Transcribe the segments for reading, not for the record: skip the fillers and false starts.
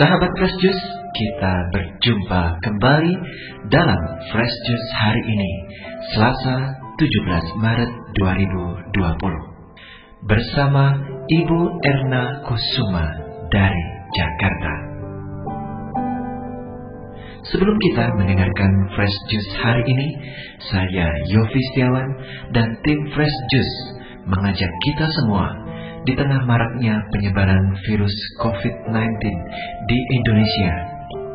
Sahabat Fresh Juice, kita berjumpa kembali dalam Fresh Juice hari ini, Selasa 17 Maret 2020, bersama Ibu Erna Kusuma dari Jakarta. Sebelum kita mendengarkan Fresh Juice hari ini, saya Yofi Setiawan dan tim Fresh Juice mengajak kita semua di tengah maraknya penyebaran virus COVID-19 di Indonesia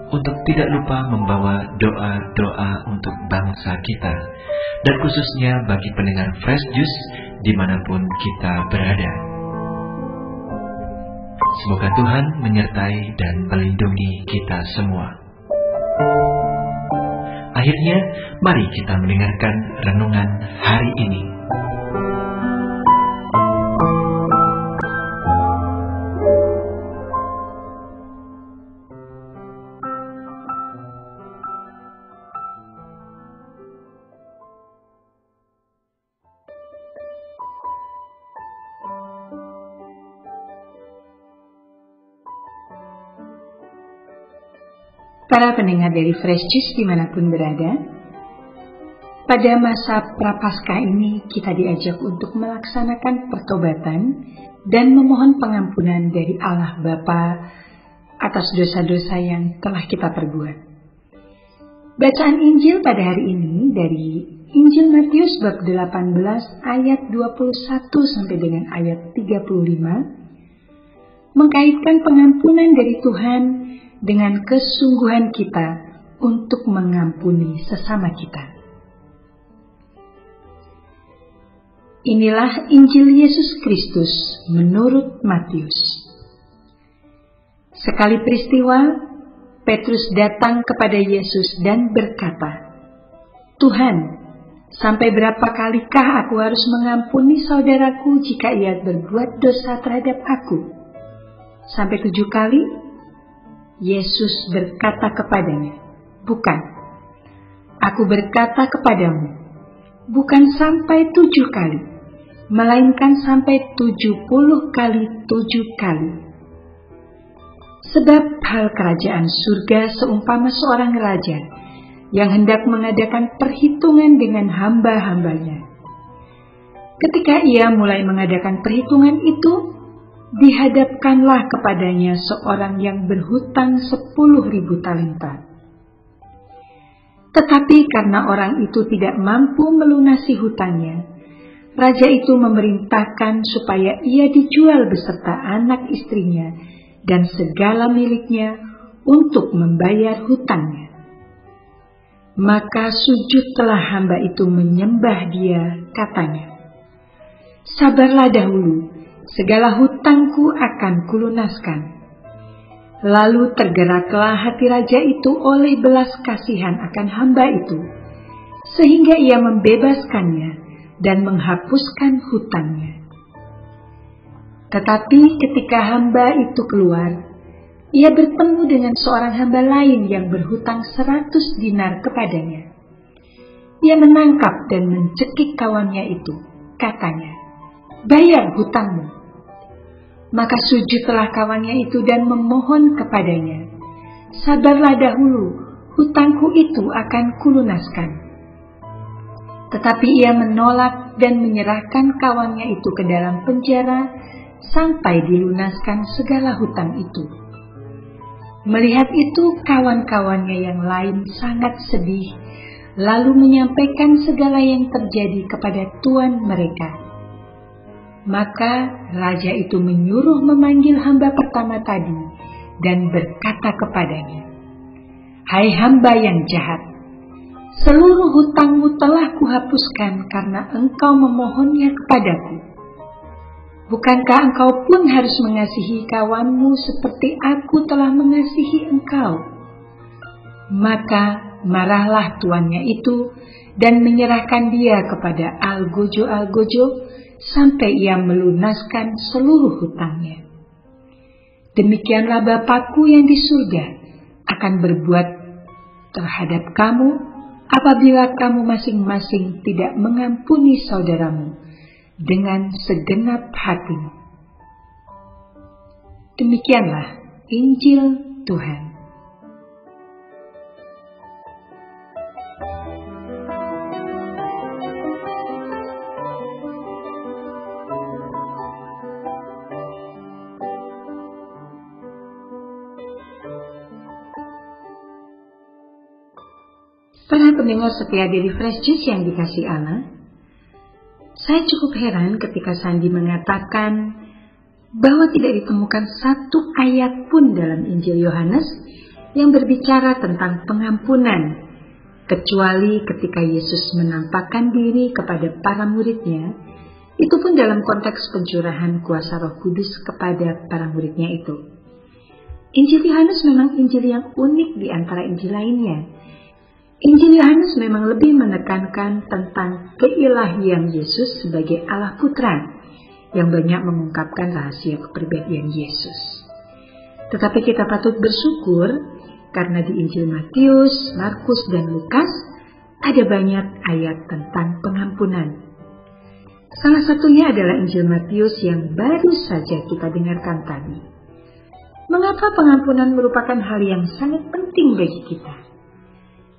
untuk tidak lupa membawa doa-doa untuk bangsa kita dan khususnya bagi pendengar Fresh Juice dimanapun kita berada. Semoga Tuhan menyertai dan melindungi kita semua. Akhirnya, mari kita mendengarkan renungan hari ini. Para pendengar dari Fresh Juice dimanapun berada, pada masa Prapaskah ini kita diajak untuk melaksanakan pertobatan dan memohon pengampunan dari Allah Bapa atas dosa-dosa yang telah kita perbuat. Bacaan Injil pada hari ini dari Injil Matius bab 18 ayat 21 sampai dengan ayat 35 mengkaitkan pengampunan dari Tuhan dengan kesungguhan kita untuk mengampuni sesama kita. Inilah Injil Yesus Kristus menurut Matius. Sekali peristiwa, Petrus datang kepada Yesus dan berkata, "Tuhan, sampai berapa kalikah aku harus mengampuni saudaraku jika ia berbuat dosa terhadap aku? Sampai 7 kali?" Yesus berkata kepadanya, "Bukan, aku berkata kepadamu, bukan sampai 7 kali, melainkan sampai 70 kali 7 kali. Sebab hal kerajaan surga seumpama seorang raja yang hendak mengadakan perhitungan dengan hamba-hambanya. Ketika ia mulai mengadakan perhitungan itu, dihadapkanlah kepadanya seorang yang berhutang 10.000 talenta. Tetapi karena orang itu tidak mampu melunasi hutangnya, raja itu memerintahkan supaya ia dijual beserta anak istrinya dan segala miliknya untuk membayar hutangnya. Maka sujudlah hamba itu menyembah dia, katanya, 'Sabarlah dahulu, segala hutangku akan kulunaskan.' Lalu tergeraklah hati raja itu oleh belas kasihan akan hamba itu, sehingga ia membebaskannya dan menghapuskan hutangnya. Tetapi ketika hamba itu keluar, ia bertemu dengan seorang hamba lain yang berhutang 100 dinar kepadanya. Ia menangkap dan mencekik kawannya itu, katanya, 'Bayar hutangmu.' Maka sujudlah kawannya itu dan memohon kepadanya, 'Sabarlah dahulu, hutangku itu akan kulunaskan.' Tetapi ia menolak dan menyerahkan kawannya itu ke dalam penjara sampai dilunaskan segala hutang itu. Melihat itu, kawan-kawannya yang lain sangat sedih, lalu menyampaikan segala yang terjadi kepada tuan mereka. Maka raja itu menyuruh memanggil hamba pertama tadi dan berkata kepadanya, 'Hai hamba yang jahat, seluruh hutangmu telah kuhapuskan karena engkau memohonnya kepadaku. Bukankah engkau pun harus mengasihi kawanmu seperti aku telah mengasihi engkau?' Maka marahlah tuannya itu dan menyerahkan dia kepada algojo-algojo sampai ia melunaskan seluruh hutangnya. Demikianlah Bapakku yang di surga akan berbuat terhadap kamu apabila kamu masing-masing tidak mengampuni saudaramu dengan segenap hatimu. Demikianlah Injil Tuhan. Para pendengar setia dari Fresh Juice yang dikasihi Allah, saya cukup heran ketika Sandi mengatakan bahwa tidak ditemukan satu ayat pun dalam Injil Yohanes yang berbicara tentang pengampunan, kecuali ketika Yesus menampakkan diri kepada para muridnya, itu pun dalam konteks pencurahan kuasa Roh Kudus kepada para muridnya itu. Injil Yohanes memang Injil yang unik di antara Injil lainnya. Injil Yohanes memang lebih menekankan tentang keilahian Yesus sebagai Allah Putra yang banyak mengungkapkan rahasia kepribadian Yesus. Tetapi kita patut bersyukur karena di Injil Matius, Markus, dan Lukas ada banyak ayat tentang pengampunan. Salah satunya adalah Injil Matius yang baru saja kita dengarkan tadi. Mengapa pengampunan merupakan hal yang sangat penting bagi kita?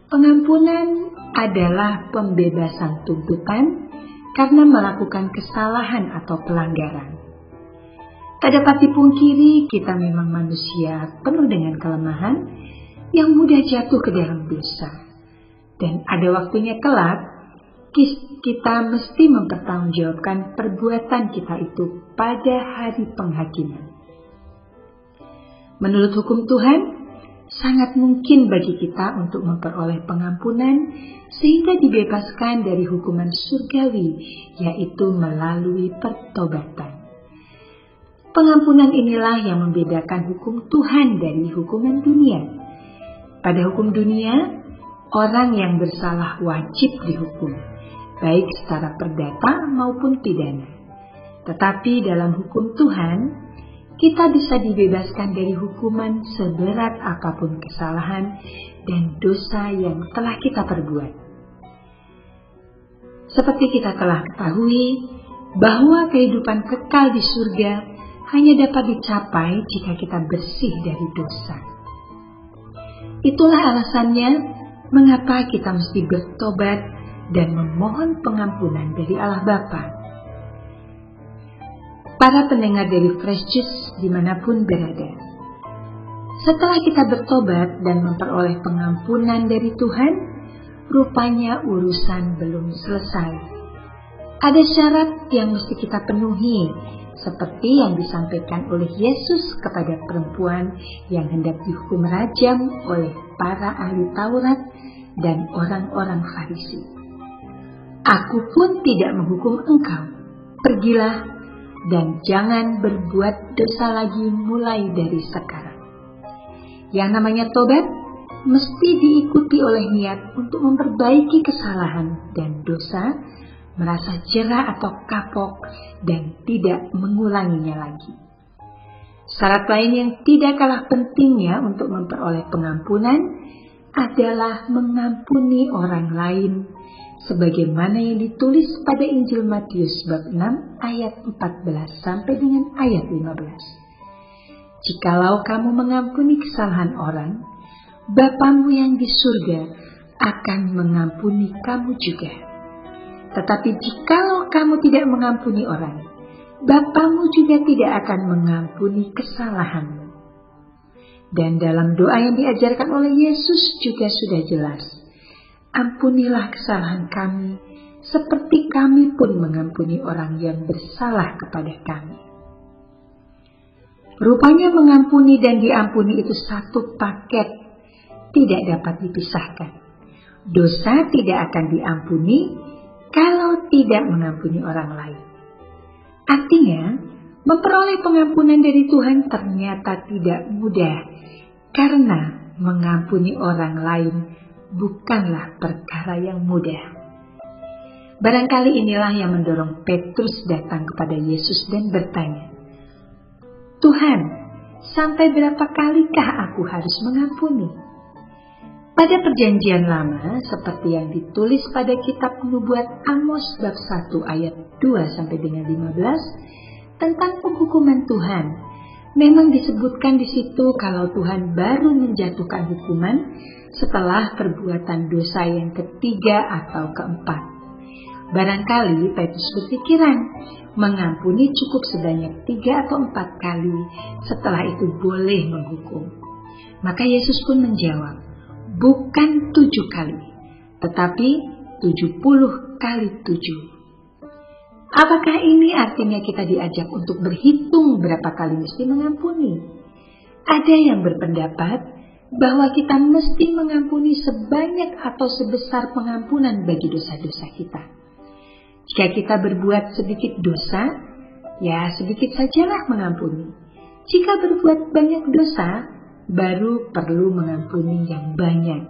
Pengampunan adalah pembebasan tuntutan karena melakukan kesalahan atau pelanggaran. Tak dapat dipungkiri, kita memang manusia penuh dengan kelemahan yang mudah jatuh ke dalam dosa. Dan ada waktunya kelak, kita mesti mempertanggungjawabkan perbuatan kita itu pada hari penghakiman. Menurut hukum Tuhan, sangat mungkin bagi kita untuk memperoleh pengampunan sehingga dibebaskan dari hukuman surgawi, yaitu melalui pertobatan. Pengampunan inilah yang membedakan hukum Tuhan dari hukuman dunia. Pada hukum dunia, orang yang bersalah wajib dihukum, baik secara perdata maupun pidana. Tetapi dalam hukum Tuhan, kita bisa dibebaskan dari hukuman seberat apapun kesalahan dan dosa yang telah kita perbuat. Seperti kita telah ketahui bahwa kehidupan kekal di surga hanya dapat dicapai jika kita bersih dari dosa. Itulah alasannya mengapa kita mesti bertobat dan memohon pengampunan dari Allah Bapa. Para pendengar dari Fresh Juice dimanapun berada, setelah kita bertobat dan memperoleh pengampunan dari Tuhan, rupanya urusan belum selesai. Ada syarat yang mesti kita penuhi, seperti yang disampaikan oleh Yesus kepada perempuan yang hendak dihukum rajam oleh para ahli Taurat dan orang-orang Farisi. Aku pun tidak menghukum engkau, pergilah dan jangan berbuat dosa lagi mulai dari sekarang. Yang namanya tobat mesti diikuti oleh niat untuk memperbaiki kesalahan dan dosa, merasa jera atau kapok dan tidak mengulanginya lagi. Syarat lain yang tidak kalah pentingnya untuk memperoleh pengampunan adalah mengampuni orang lain, sebagaimana yang ditulis pada Injil Matius bab 6 ayat 14 sampai dengan ayat 15. Jikalau kamu mengampuni kesalahan orang, Bapamu yang di surga akan mengampuni kamu juga. Tetapi jikalau kamu tidak mengampuni orang, Bapamu juga tidak akan mengampuni kesalahanmu. Dan dalam doa yang diajarkan oleh Yesus juga sudah jelas, ampunilah kesalahan kami, seperti kami pun mengampuni orang yang bersalah kepada kami. Rupanya mengampuni dan diampuni itu satu paket, tidak dapat dipisahkan. Dosa tidak akan diampuni kalau tidak mengampuni orang lain. Artinya, memperoleh pengampunan dari Tuhan ternyata tidak mudah, karena mengampuni orang lain bukanlah perkara yang mudah. Barangkali inilah yang mendorong Petrus datang kepada Yesus dan bertanya, "Tuhan, sampai berapa kalikah aku harus mengampuni?" Pada perjanjian lama, seperti yang ditulis pada kitab Nubuat Amos bab 1 ayat 2 sampai dengan 15, tentang penghukuman Tuhan, memang disebutkan di situ kalau Tuhan baru menjatuhkan hukuman setelah perbuatan dosa yang ketiga atau keempat. Barangkali Petrus berpikiran mengampuni cukup sebanyak 3 atau 4 kali, setelah itu boleh menghukum. Maka Yesus pun menjawab, bukan 7 kali, tetapi 70 kali 7. Apakah ini artinya kita diajak untuk berhitung berapa kali mesti mengampuni? Ada yang berpendapat bahwa kita mesti mengampuni sebanyak atau sebesar pengampunan bagi dosa-dosa kita. Jika kita berbuat sedikit dosa, ya sedikit sajalah mengampuni. Jika berbuat banyak dosa, baru perlu mengampuni yang banyak.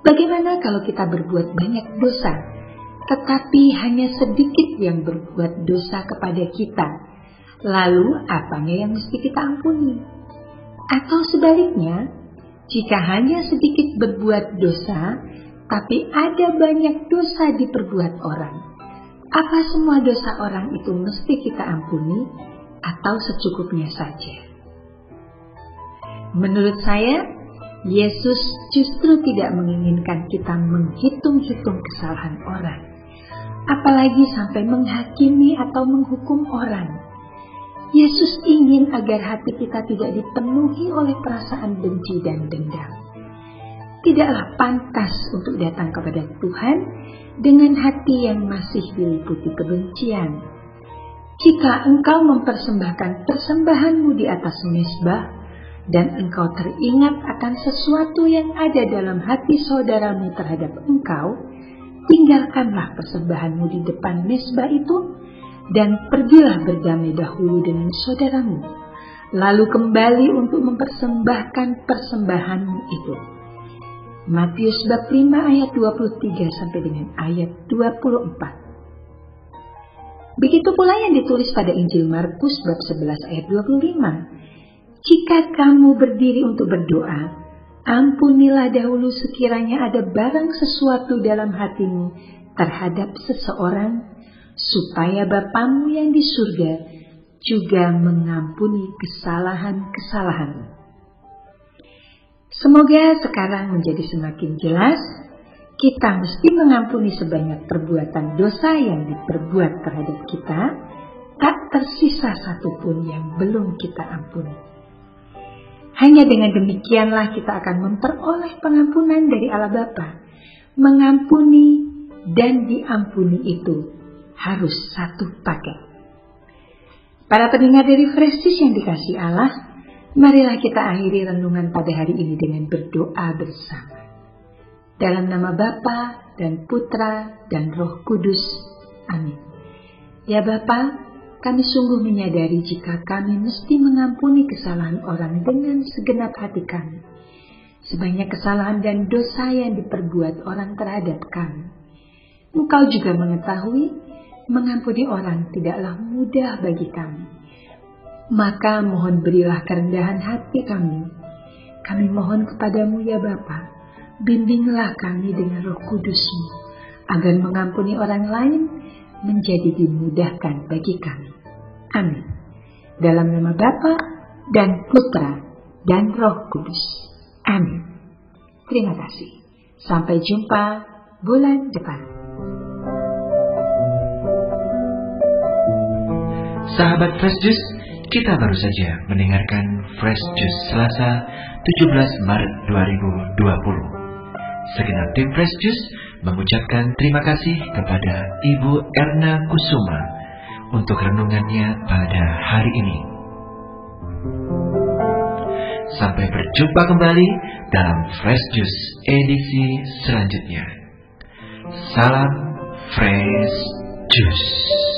Bagaimana kalau kita berbuat banyak dosa, tetapi hanya sedikit yang berbuat dosa kepada kita? Lalu apanya yang mesti kita ampuni? Atau sebaliknya, jika hanya sedikit berbuat dosa, tapi ada banyak dosa diperbuat orang, apa semua dosa orang itu mesti kita ampuni atau secukupnya saja? Menurut saya, Yesus justru tidak menginginkan kita menghitung-hitung kesalahan orang, apalagi sampai menghakimi atau menghukum orang. Yesus ingin agar hati kita tidak dipenuhi oleh perasaan benci dan dendam. Tidaklah pantas untuk datang kepada Tuhan dengan hati yang masih diliputi kebencian. Jika engkau mempersembahkan persembahanmu di atas mezbah, dan engkau teringat akan sesuatu yang ada dalam hati saudaramu terhadap engkau, tinggalkanlah persembahanmu di depan mezbah itu, dan pergilah berdamai dahulu dengan saudaramu, lalu kembali untuk mempersembahkan persembahanmu itu. Matius bab 5 ayat 23 sampai dengan ayat 24. Begitu pula yang ditulis pada Injil Markus bab 11 ayat 25. Jika kamu berdiri untuk berdoa, ampunilah dahulu sekiranya ada barang sesuatu dalam hatimu terhadap seseorang, supaya Bapamu yang di surga juga mengampuni kesalahan-kesalahanmu. Semoga sekarang menjadi semakin jelas, kita mesti mengampuni sebanyak perbuatan dosa yang diperbuat terhadap kita, tak tersisa satupun yang belum kita ampuni. Hanya dengan demikianlah kita akan memperoleh pengampunan dari Allah Bapa. Mengampuni dan diampuni itu harus satu paket. Para pendengar dari Fresh Juice yang dikasihi Allah, marilah kita akhiri renungan pada hari ini dengan berdoa bersama. Dalam nama Bapa dan Putra dan Roh Kudus. Amin. Ya Bapa, kami sungguh menyadari jika kami mesti mengampuni kesalahan orang dengan segenap hati kami. Sebanyak kesalahan dan dosa yang diperbuat orang terhadap kami. Engkau juga mengetahui, mengampuni orang tidaklah mudah bagi kami. Maka mohon berilah kerendahan hati kami. Kami mohon kepadamu ya Bapa, bimbinglah kami dengan Roh Kudus-Mu, agar mengampuni orang lain menjadi dimudahkan bagi kami. Amin. Dalam nama Bapa dan Putra dan Roh Kudus. Amin. Terima kasih. Sampai jumpa bulan depan. Sahabat Fresh Juice, kita baru saja mendengarkan Fresh Juice Selasa 17 Maret 2020. Segenap tim Fresh Juice mengucapkan terima kasih kepada Ibu Erna Kusuma untuk renungannya pada hari ini. Sampai berjumpa kembali dalam Fresh Juice edisi selanjutnya. Salam Fresh Juice.